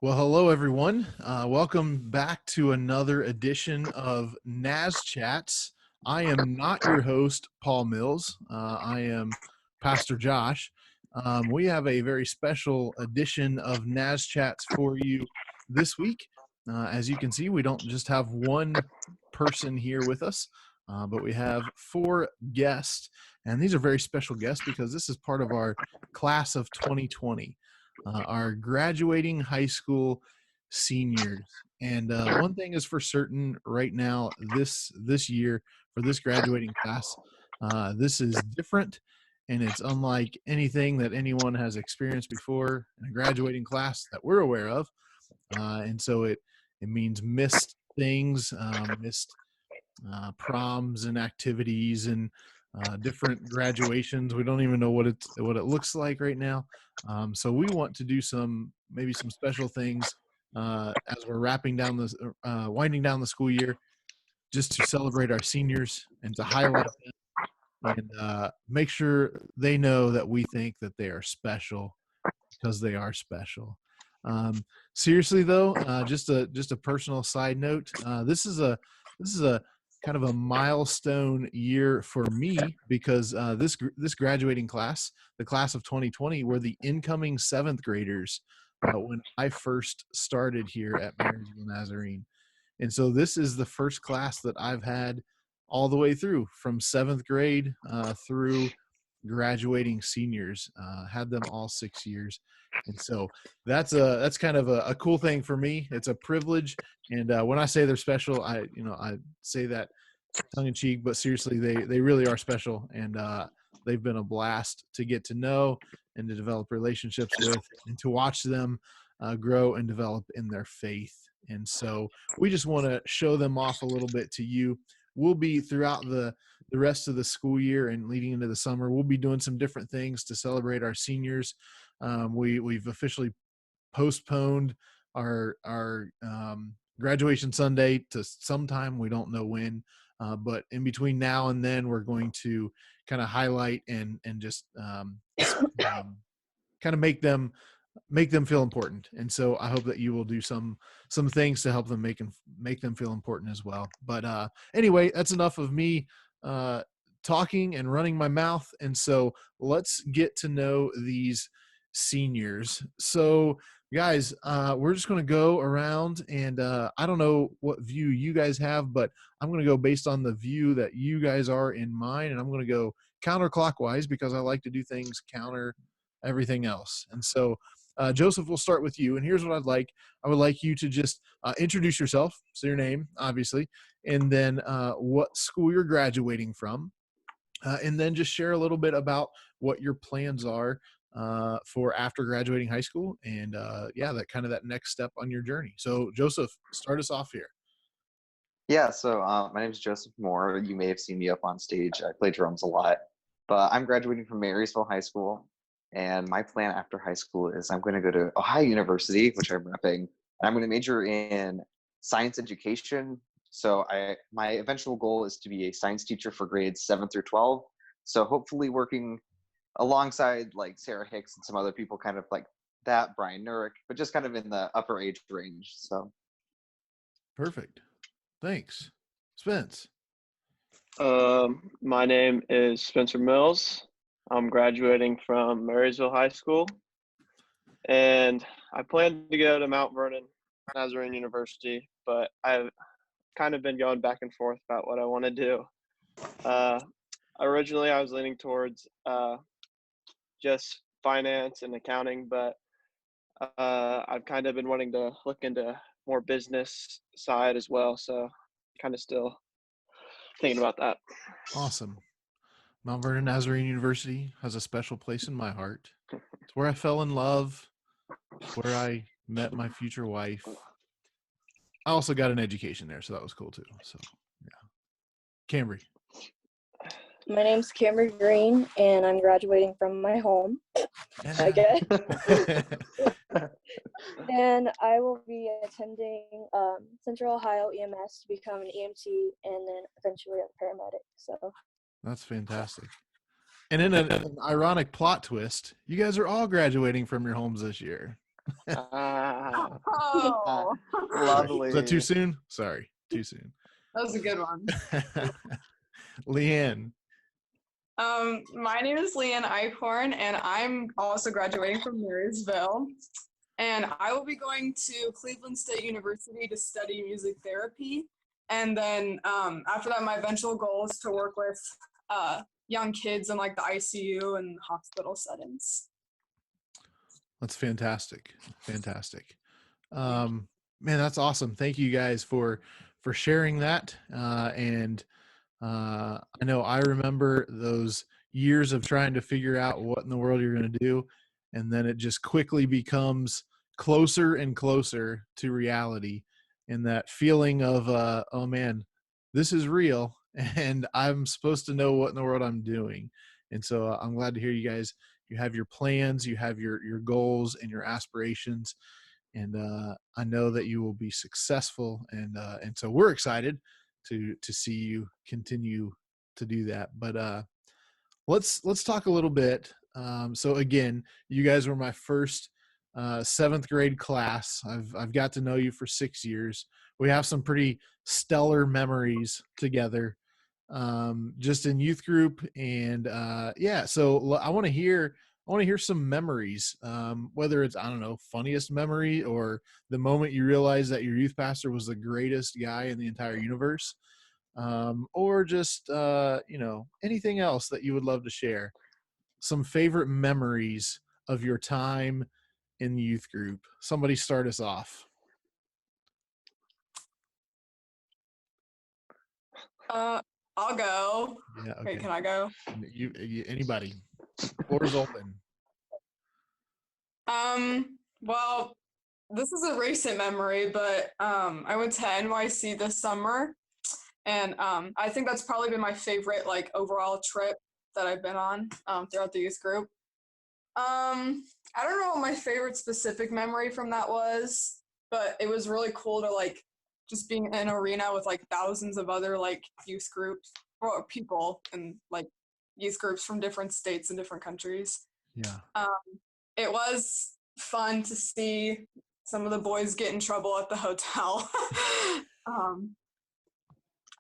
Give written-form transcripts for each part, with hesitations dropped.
Well, hello everyone. Welcome back to another edition of Naz Chats. I am not your host, Paul Mills. I am Pastor Josh. We have a very special edition of Naz Chats for you this week. As you can see, we don't just have one person here with us, but we have four guests. And these are very special guests because this is part of our class of 2020. Our graduating high school seniors. And one thing is for certain right now, this year for this graduating class, this is different, and it's unlike anything that anyone has experienced before in a graduating class that we're aware of. And so it means missed things, missed proms and activities and different graduations. We don't even know what it looks like right now. So we want to do maybe some special things as we're winding down the school year, just to celebrate our seniors and to highlight them and make sure they know that we think that they are special because they are special. Seriously though, just a personal side note. This is a kind of a milestone year for me because this graduating class, the class of 2020, were the incoming seventh graders when I first started here at Marysville Nazarene. And so this is the first class that I've had all the way through from seventh grade through graduating seniors. Had them all 6 years. And so that's kind of a cool thing for me. It's a privilege. And when I say they're special, I say that tongue in cheek, but seriously, they really are special. And they've been a blast to get to know and to develop relationships with and to watch them grow and develop in their faith. And so we just want to show them off a little bit to you. We'll be throughout the rest of the school year and leading into the summer, we'll be doing some different things to celebrate our seniors. We've officially postponed our graduation Sunday to sometime. We don't know when, but in between now and then, we're going to kind of highlight and just kind of make them feel important. And so I hope that you will do some things to help them make them feel important as well. But anyway, that's enough of me talking and running my mouth. And so let's get to know these seniors. So guys, we're just going to go around and I don't know what view you guys have, but I'm going to go based on the view that you guys are in mine. And I'm going to go counterclockwise because I like to do things counter everything else. And so Joseph, we'll start with you. And here's what I'd like. I would like you to just introduce yourself, so your name, obviously, and then what school you're graduating from, and then just share a little bit about what your plans are for after graduating high school and, that next step on your journey. So, Joseph, start us off here. Yeah, so my name is Joseph Moore. You may have seen me up on stage. I play drums a lot, but I'm graduating from Marysville High School. And my plan after high school is I'm going to go to Ohio University, which I'm repping, and I'm going to major in science education. So my eventual goal is to be a science teacher for grades 7 through 12. So hopefully working alongside like Sarah Hicks and some other people kind of like that, Brian Nurick, but just kind of in the upper age range. So Perfect. Thanks. Spence. My name is Spencer Mills. I'm graduating from Marysville High School, and I plan to go to Mount Vernon Nazarene University, but I've kind of been going back and forth about what I want to do. Originally, I was leaning towards just finance and accounting, but I've kind of been wanting to look into more business side as well, so kind of still thinking about that. Awesome. Mount Vernon Nazarene University has a special place in my heart. It's where I fell in love. It's where I met my future wife. I also got an education there, so that was cool too. So, yeah. Cambrie. My name's Cambrie Green, and I'm graduating from my home, I guess. And I will be attending Central Ohio EMS to become an EMT and then eventually a paramedic. So that's fantastic. And in an ironic plot twist, you guys are all graduating from your homes this year. Ah, Oh, Sorry. lovely. Is that too soon? Sorry, too soon. that was a good one. Leanne. My name is Leanne Eichhorn, and I'm also graduating from Marysville. And I will be going to Cleveland State University to study music therapy. And then after that, my eventual goal is to work with young kids in like the ICU and hospital settings. That's fantastic. Fantastic. Man, that's awesome. Thank you guys for sharing that. And I know I remember those years of trying to figure out what in the world you're going to do. And then it just quickly becomes closer and closer to reality. And that feeling of, oh man, this is real. And I'm supposed to know what in the world I'm doing. And so I'm glad to hear you guys, you have your plans, you have your goals and your aspirations. And I know that you will be successful. And so we're excited to see you continue to do that. But let's talk a little bit. So again, you guys were my first 7th grade class. I've got to know you for 6 years. We have some pretty stellar memories together, just in youth group. And yeah, so I want to hear some memories, whether it's, I don't know, funniest memory or the moment you realized that your youth pastor was the greatest guy in the entire universe, or just, anything else that you would love to share. Some favorite memories of your time in youth group. Somebody start us off. I'll go. Yeah. Okay. Wait, can I go? Anybody. Floor's open. Well, this is a recent memory, but I went to NYC this summer, and I think that's probably been my favorite like overall trip that I've been on throughout the youth group. I don't know what my favorite specific memory from that was, but it was really cool to like just being in an arena with like thousands of other like youth groups or people and like youth groups from different states and different countries. Yeah. It was fun to see some of the boys get in trouble at the hotel.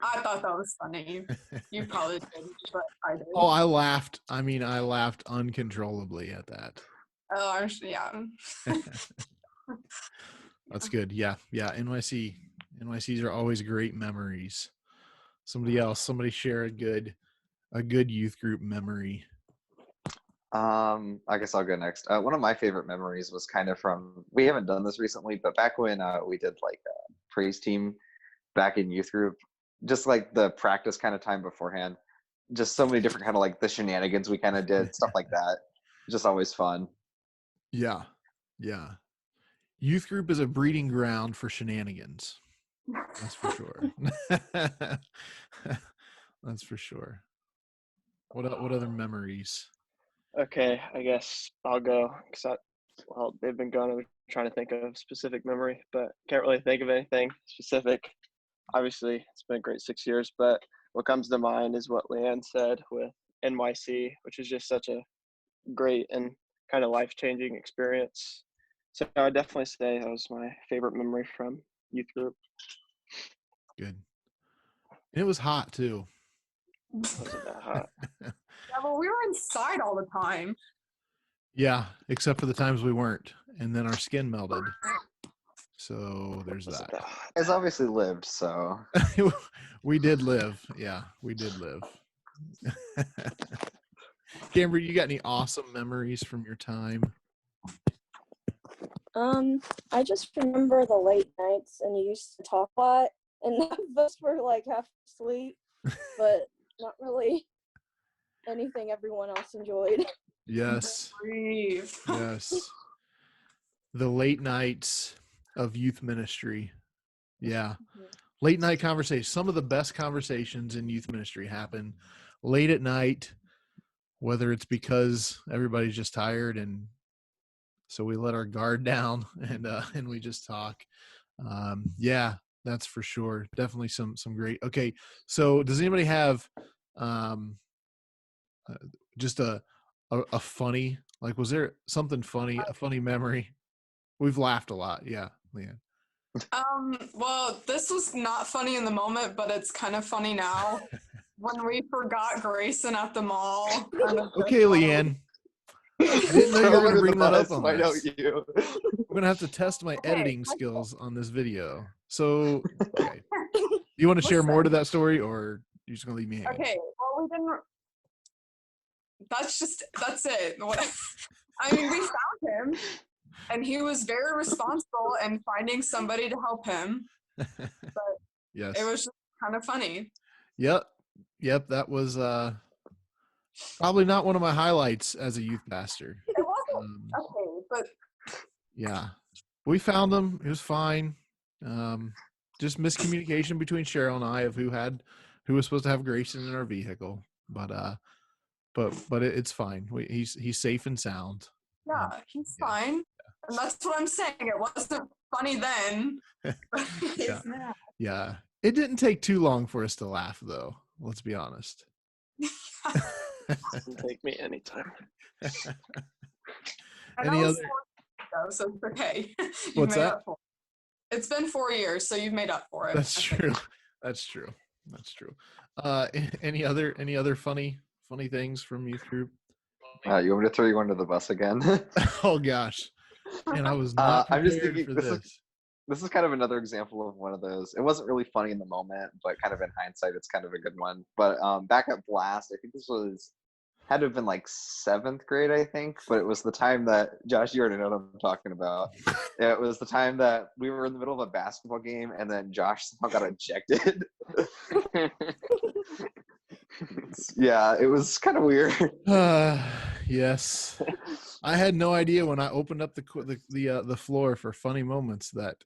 I thought that was funny. You probably did, but I did. Oh, I laughed. I mean, I laughed uncontrollably at that. Oh, yeah. That's good. Yeah. Yeah. NYCs are always great memories. Somebody share a good youth group memory. I guess I'll go next. One of my favorite memories was kind of from, we haven't done this recently, but back when we did like a praise team back in youth group, just like the practice kind of time beforehand, just so many different kind of like the shenanigans we kind of did, stuff like that. Just always fun. Yeah. Yeah. Youth group is a breeding ground for shenanigans. That's for sure. That's for sure. What other memories? Okay, I guess I'll go because they've been gone. I'm trying to think of specific memory, but can't really think of anything specific. Obviously, it's been a great 6 years, but what comes to mind is what Leanne said with NYC, which is just such a great and kind of life-changing experience. So I would definitely say that was my favorite memory from youth group. Good. And it was hot too. Wasn't that hot? Yeah, well, we were inside all the time. Yeah, except for the times we weren't, and then our skin melted. So there's Wasn't that. that hot? It's obviously lived, so We did live. Yeah, we did live. Cambrie, you got any awesome memories from your time? I just remember the late nights, and you used to talk a lot, and none of us were like half asleep, but not really anything everyone else enjoyed. Yes. Breathe. Yes. The late nights of youth ministry. Yeah. Late night conversations. Some of the best conversations in youth ministry happen late at night, whether it's because everybody's just tired and so we let our guard down and we just talk. Yeah, that's for sure. Definitely some great. Okay. So does anybody have just a funny, like, was there something funny, a funny memory? We've laughed a lot. Yeah, Leanne. Well, this was not funny in the moment, but it's kind of funny now. When we forgot Grayson at the mall. Okay, Leanne. I didn't know you Throw were her going to under the bring that up bus. on Why don't this. you? I'm going to have to test my editing skills on this video. So, okay. Do you want to share more to that story, or you're just going to leave me hanging? Okay, well, we didn't. That's it. I mean, we found him, and he was very responsible in finding somebody to help him. But yes. it was just kind of funny. Yep. That was probably not one of my highlights as a youth pastor. It wasn't okay, but yeah, we found him. It was fine. Just miscommunication between Cheryl and I of who was supposed to have Grayson in our vehicle, but it's fine. He's safe and sound. Yeah, he's fine. Yeah. And that's what I'm saying. It wasn't funny then. It's now. Yeah. It didn't take too long for us to laugh, though. Let's be honest. Doesn't take me anytime. Any other? So it's okay. What's that? It's been 4 years, so you've made up for it. That's true. That's true. Any other funny things from youth group? You want me to throw you under the bus again? Oh gosh, and I was not prepared I'm just thinking for this. This is kind of another example of one of those. It wasn't really funny in the moment, but kind of in hindsight, it's kind of a good one. But back at Blast, I think this had to have been like 7th grade, I think. But it was the time that Josh, you already know what I'm talking about. It was the time that we were in the middle of a basketball game, and then Josh somehow got ejected. Yeah, it was kind of weird. Yes, I had no idea when I opened up the floor for funny moments that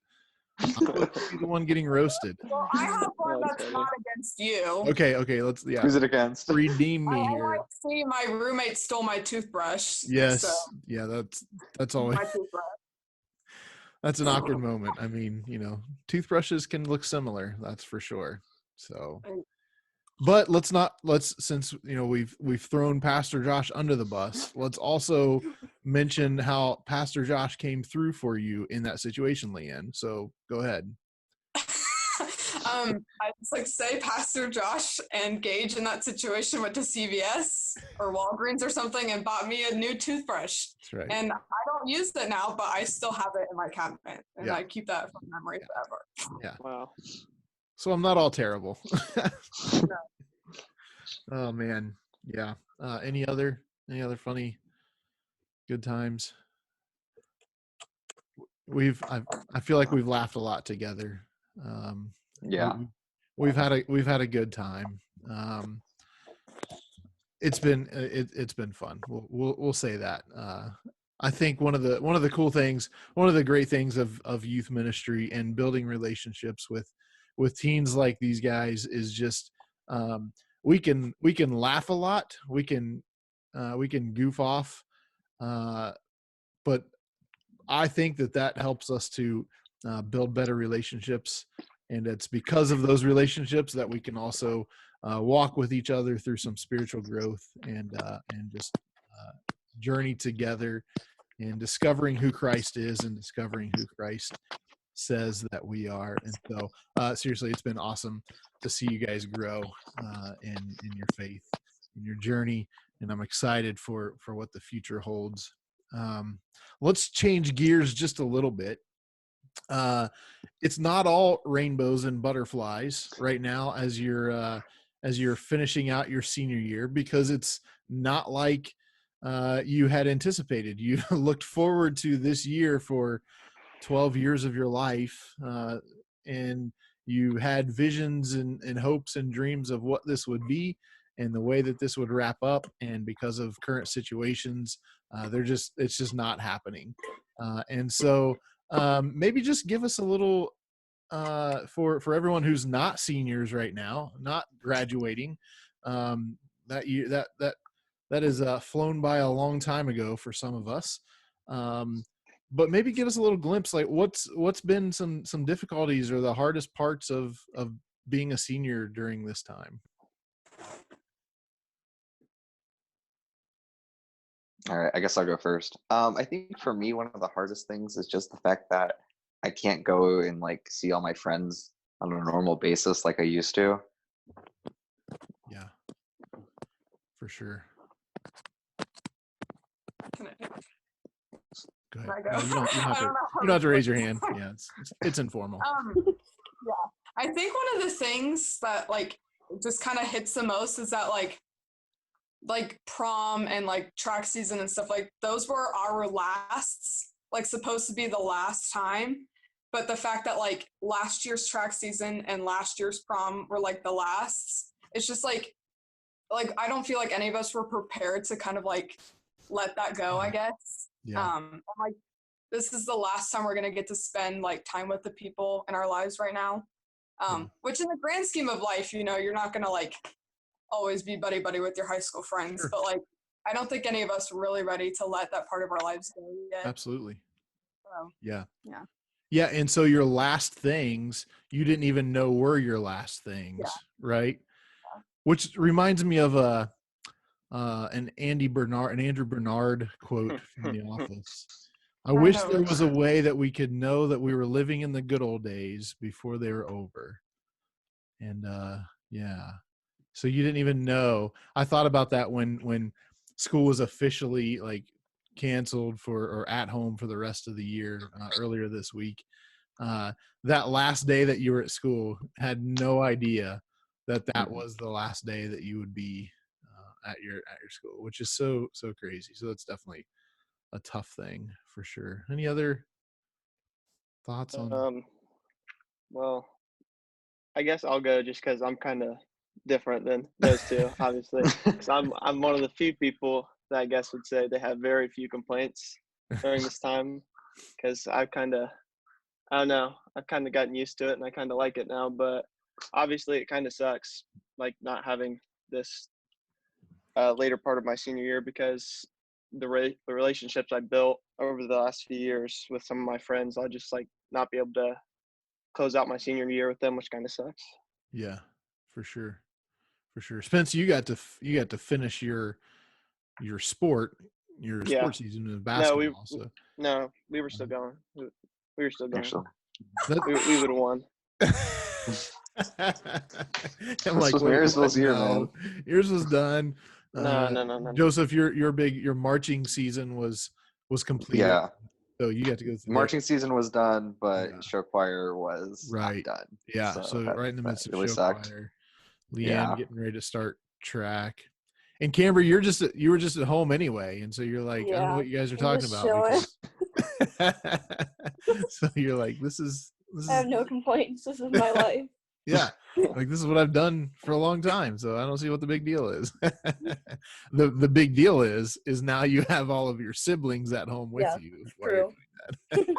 I was the one getting roasted. Well, I have one that's not against you. Okay, let's Who's it against? Redeem me here. I see my roommate stole my toothbrush. Yes, so. Yeah, that's always. That's an awkward moment. I mean, toothbrushes can look similar, that's for sure. So, but since we've thrown Pastor Josh under the bus, let's also mention how Pastor Josh came through for you in that situation, Leanne. So go ahead. I just say Pastor Josh and Gage in that situation went to CVS or Walgreens or something and bought me a new toothbrush. That's right. And I don't use it now, but I still have it in my cabinet, and I keep that from memory forever. Yeah. Wow. So I'm not all terrible. No. Oh man, yeah. Any other funny, good times? I feel like we've laughed a lot together. Yeah, we've had a good time. It's been fun. We'll say that. I think one of the cool things, one of the great things of youth ministry and building relationships with teens like these guys is just we can laugh a lot. We can goof off, but I think that helps us to build better relationships, and it's because of those relationships that we can also walk with each other through some spiritual growth and just journey together and discovering who Christ is and discovering who Christ says that we are. And so seriously, it's been awesome to see you guys grow in your faith, in your journey, and I'm excited for what the future holds. Let's change gears just a little bit. It's not all rainbows and butterflies right now as you're finishing out your senior year, because it's not like you had anticipated. You looked forward to this year for 12 years of your life, and you had visions and hopes and dreams of what this would be and the way that this would wrap up. And because of current situations, it's just not happening. And so maybe just give us a little for everyone who's not seniors right now, not graduating. That year that is flown by a long time ago for some of us. But maybe give us a little glimpse, like what's been some difficulties or the hardest parts of being a senior during this time. All right, I guess I'll go first. I think for me, one of the hardest things is just the fact that I can't go and like see all my friends on a normal basis like I used to. Yeah, for sure. Can Go ahead. I go? No, you don't have I to. don't know. You don't have to raise your hand. Yeah, it's informal. Yeah, I think one of the things that like just kind of hits the most is that like prom and like track season and stuff, like those were our lasts, like supposed to be the last time, but the fact that like last year's track season and last year's prom were like the lasts, it's just like I don't feel like any of us were prepared to kind of like let that go, I guess. Yeah. Like this is the last time we're gonna get to spend like time with the people in our lives right now. Which in the grand scheme of life, you know, you're not gonna like always be buddy buddy with your high school friends, Sure. but like I don't think any of us are really ready to let that part of our lives go yet. Absolutely. So, Yeah. yeah. Yeah, and so your last things, you didn't even know were your last things, Yeah. right? Which reminds me of an Andrew Bernard quote from The Office. I wish there was a way that we could know that we were living in the good old days before they were over. And yeah. So you didn't even know. I thought about that when school was officially like canceled or at home for the rest of the year earlier this week. That last day that you were at school, had no idea that was the last day that you would be at your school, which is so crazy. So it's definitely a tough thing for sure. Any other thoughts on? Well, I guess I'll go just because I'm kind of different than those two, obviously. Because I'm one of the few people that I guess would say they have very few complaints during this time. Because I don't know, I've kind of gotten used to it and I kind of like it now. But obviously, it kind of sucks, like not having this later part of my senior year because the relationships I built over the last few years with some of my friends, I'll just like not be able to close out my senior year with them, which kind of sucks. Yeah, for sure. Spence, you got to finish your sport, Yeah. season of No, basketball. So we were still going. We were still going. Actually, We would have won. I'm like, this was wait, Marysville's what? year, No, man. yours was done. No. Joseph, your marching season was completed. Yeah, So you got to go through that. marching season was done, but Yeah. show choir was Right. not done. Yeah. So that, right in the that midst of really show sucked. choir, Leanne Yeah. getting ready to start track. And Cambrie, you were just at home anyway, and so you're like, I don't know what you guys are talking about. So you're like, this is I have no complaints. This is my life. yeah, like this is what I've done for a long time, so I don't see what the big deal is. The big deal is now you have all of your siblings at home with you while you're doing that.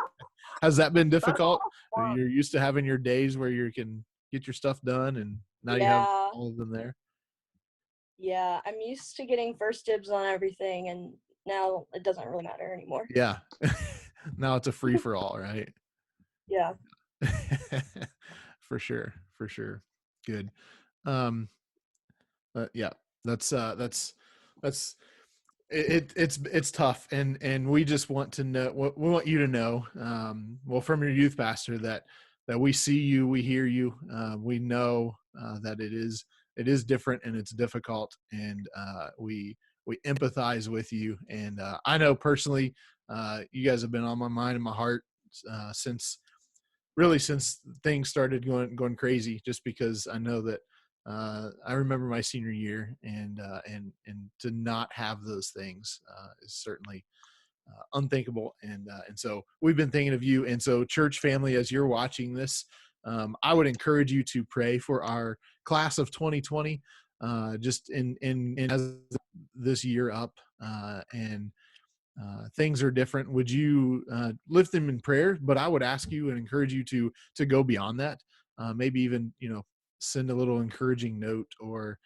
Has that been difficult? You're used to having your days where you can get your stuff done, and now you have all of them there. Yeah, I'm used to getting first dibs on everything, and now it doesn't really matter anymore. Yeah. Now it's a free for all, right? Yeah. For sure. Good. Yeah, that's it's tough, and we just want to know, we want you to know, well, from your youth pastor, that we see you, we hear you, we know that it is different and it's difficult, and we empathize with you, and I know personally, you guys have been on my mind and my heart since things started going crazy, just because I know that I remember my senior year, and to not have those things is certainly unthinkable. And so we've been thinking of you. And so, church family, as you're watching this, I would encourage you to pray for our class of 2020, just in as this year up, and things are different. Would you lift them in prayer? But I would ask you and encourage you to go beyond that. Maybe even, send a little encouraging note, or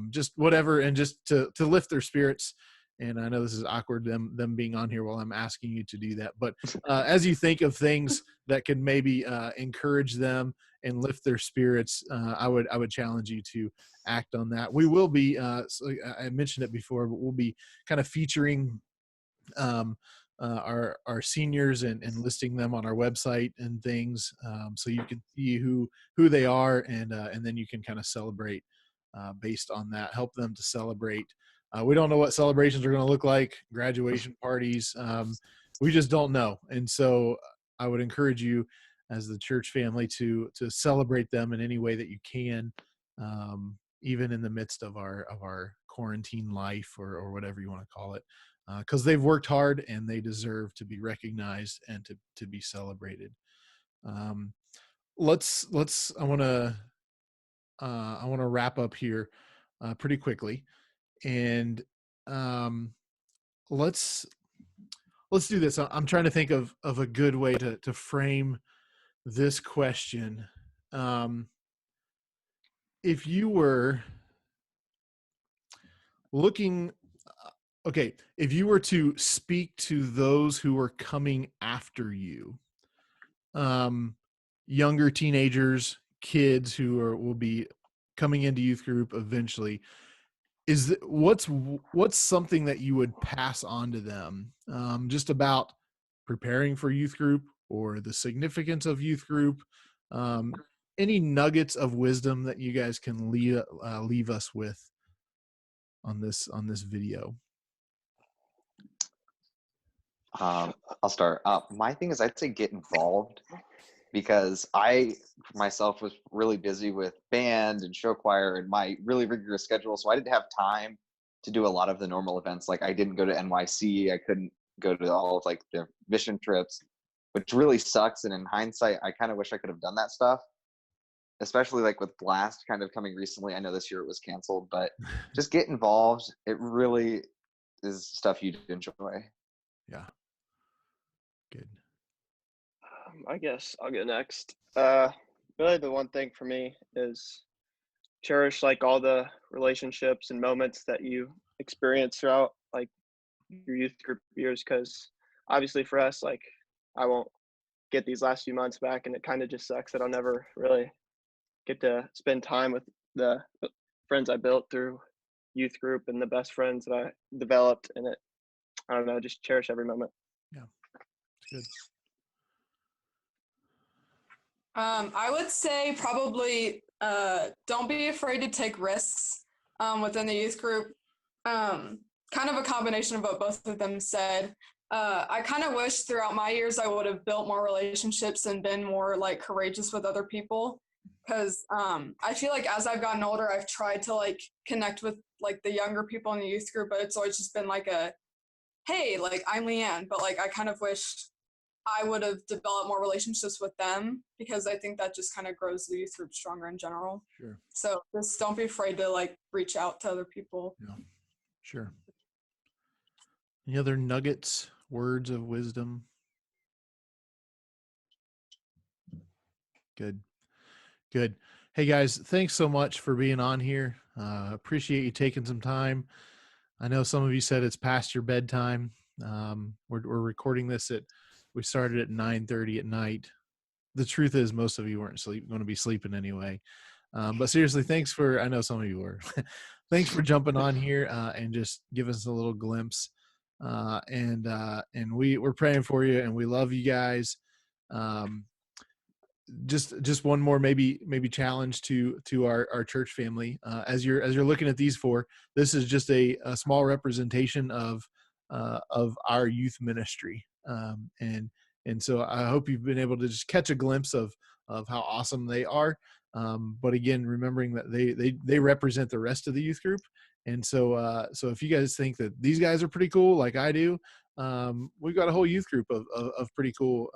just whatever, and just to lift their spirits. And I know this is awkward, them being on here while I'm asking you to do that. But as you think of things that could maybe encourage them and lift their spirits, I would challenge you to act on that. We will be, so I mentioned it before, but we'll be kind of featuring our seniors and listing them on our website and things, so you can see who they are, and then you can kind of celebrate based on that. Help them to celebrate. We don't know what celebrations are going to look like, graduation parties. We just don't know, and so I would encourage you as the church family to celebrate them in any way that you can, even in the midst of our quarantine life or whatever you want to call it, because they've worked hard and they deserve to be recognized and to be celebrated. Let's I want to wrap up here pretty quickly, and let's do this. I'm trying to think of a good way to frame this question. If you were looking, okay, if you were to speak to those who are coming after you, younger teenagers, kids who will be coming into youth group eventually, what's something that you would pass on to them, just about preparing for youth group or the significance of youth group, any nuggets of wisdom that you guys can leave us with on this video? I'll start. My thing is, I'd say get involved, because I myself was really busy with band and show choir and my really rigorous schedule, so I didn't have time to do a lot of the normal events. Like, I didn't go to NYC, I couldn't go to all of like the mission trips, which really sucks. And in hindsight, I kind of wish I could have done that stuff, especially like with Blast kind of coming recently. I know this year it was canceled, but just get involved. It really is stuff you'd enjoy. Yeah. Good. I guess I'll go next. Really the one thing for me is cherish like all the relationships and moments that you experience throughout like your youth group years, because obviously for us, like, I won't get these last few months back, and it kind of just sucks that I'll never really get to spend time with the friends I built through youth group and the best friends that I developed in it. I don't know, just cherish every moment. Yeah, it's good. I would say probably don't be afraid to take risks within the youth group. Kind of a combination of what both of them said. I kind of wish throughout my years I would have built more relationships and been more like courageous with other people, because I feel like as I've gotten older, I've tried to like connect with like the younger people in the youth group, but it's always just been like a, hey, like I'm Leanne, but like I kind of wish I would have developed more relationships with them, because I think that just kind of grows the youth group stronger in general. Sure. So just don't be afraid to like reach out to other people. Yeah, sure. Any other nuggets, words of wisdom? Good. Good. Hey guys, thanks so much for being on here. Appreciate you taking some time. I know some of you said it's past your bedtime. We're recording this we started at 9:30 at night. The truth is most of you weren't going to be sleeping anyway. But seriously, I know some of you were. Thanks for jumping on here and just give us a little glimpse. And we're praying for you, and we love you guys. Just one more maybe challenge to our church family, as you're looking at these four. This is just a small representation of our youth ministry, and so I hope you've been able to just catch a glimpse of how awesome they are, but again, remembering that they represent the rest of the youth group. And so if you guys think that these guys are pretty cool like I do, we've got a whole youth group of pretty cool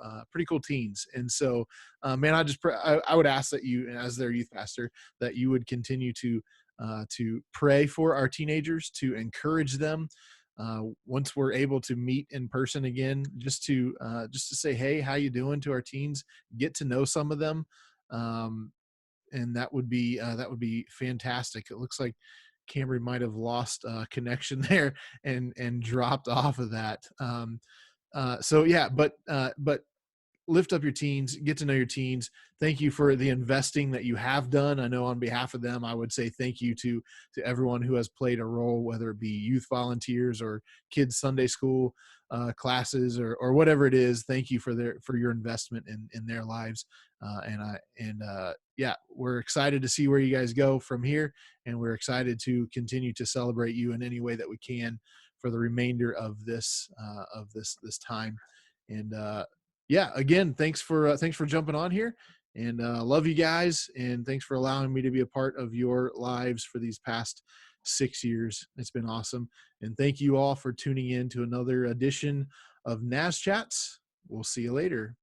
teens. And so man, I would ask that you, as their youth pastor, that you would continue to pray for our teenagers, to encourage them, once we're able to meet in person again, just to say, hey, how you doing, to our teens, get to know some of them. And that would be fantastic. It looks like Cambrie might have lost connection there and dropped off of that. So yeah, but lift up your teens, get to know your teens. Thank you for the investing that you have done. I know on behalf of them, I would say thank you to everyone who has played a role, whether it be youth volunteers or kids Sunday school classes or whatever it is. Thank you for your investment in their lives. Yeah, we're excited to see where you guys go from here, and we're excited to continue to celebrate you in any way that we can for the remainder of this time. And yeah, again, thanks for jumping on here, and love you guys, and thanks for allowing me to be a part of your lives for these past 6 years. It's been awesome. And thank you all for tuning in to another edition of Naz Chats. We'll see you later.